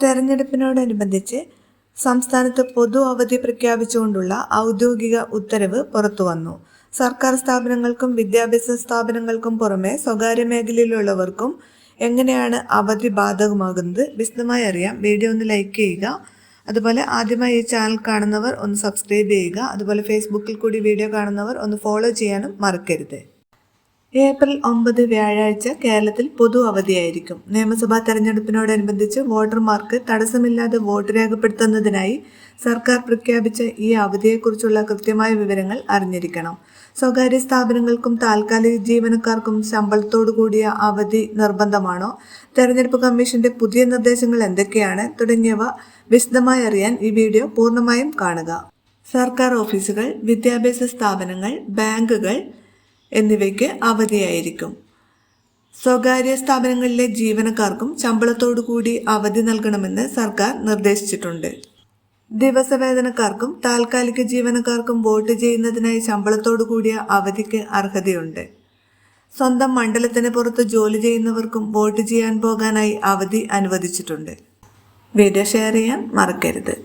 തെരഞ്ഞെടുപ്പിനോടനുബന്ധിച്ച് സംസ്ഥാനത്ത് പൊതു അവധി പ്രഖ്യാപിച്ചുകൊണ്ടുള്ള ഔദ്യോഗിക ഉത്തരവ് പുറത്തുവന്നു. സർക്കാർ സ്ഥാപനങ്ങൾക്കും വിദ്യാഭ്യാസ സ്ഥാപനങ്ങൾക്കും പുറമെ സ്വകാര്യ മേഖലയിലുള്ളവർക്കും എങ്ങനെയാണ് അവധി ബാധകമാകുന്നത് വിശദമായി അറിയാം. വീഡിയോ ഒന്ന് ലൈക്ക് ചെയ്യുക. അതുപോലെ ആദ്യമായി ഈ ചാനൽ കാണുന്നവർ ഒന്ന് സബ്സ്ക്രൈബ് ചെയ്യുക. അതുപോലെ ഫേസ്ബുക്കിൽ കൂടി വീഡിയോ കാണുന്നവർ ഒന്ന് ഫോളോ ചെയ്യാനും മറക്കരുത്. ഏപ്രിൽ 9 വ്യാഴാഴ്ച കേരളത്തിൽ പൊതു അവധിയായിരിക്കും. നിയമസഭാ തെരഞ്ഞെടുപ്പിനോടനുബന്ധിച്ച് വോട്ടർമാർക്ക് തടസ്സമില്ലാതെ വോട്ട് രേഖപ്പെടുത്തുന്നതിനായി സർക്കാർ പ്രഖ്യാപിച്ച ഈ അവധിയെക്കുറിച്ചുള്ള കൃത്യമായ വിവരങ്ങൾ അറിഞ്ഞിരിക്കണം. സ്വകാര്യ സ്ഥാപനങ്ങൾക്കും താൽക്കാലിക ജീവനക്കാർക്കും ശമ്പളത്തോടു കൂടിയ അവധി നിർബന്ധമാണോ? തെരഞ്ഞെടുപ്പ് കമ്മീഷന്റെ പുതിയ നിർദ്ദേശങ്ങൾ എന്തൊക്കെയാണ്? തുടങ്ങിയവ വിശദമായി അറിയാൻ ഈ വീഡിയോ പൂർണ്ണമായും കാണുക. സർക്കാർ ഓഫീസുകൾ, വിദ്യാഭ്യാസ സ്ഥാപനങ്ങൾ, ബാങ്കുകൾ എന്നിവയ്ക്ക് അവധിയായിരിക്കും. സ്വകാര്യ സ്ഥാപനങ്ങളിലെ ജീവനക്കാർക്കും ശമ്പളത്തോടു കൂടി അവധി നൽകണമെന്ന് സർക്കാർ നിർദ്ദേശിച്ചിട്ടുണ്ട്. ദിവസവേതനക്കാർക്കും താൽക്കാലിക ജീവനക്കാർക്കും വോട്ട് ചെയ്യുന്നതിനായി ശമ്പളത്തോടു കൂടിയ അവധിക്ക് അർഹതയുണ്ട്. സ്വന്തം മണ്ഡലത്തിന് പുറത്ത് ജോലി ചെയ്യുന്നവർക്കും വോട്ട് ചെയ്യാൻ പോകാനായി അവധി അനുവദിച്ചിട്ടുണ്ട്. വീഡിയോ ഷെയർ ചെയ്യാൻ മറക്കരുത്.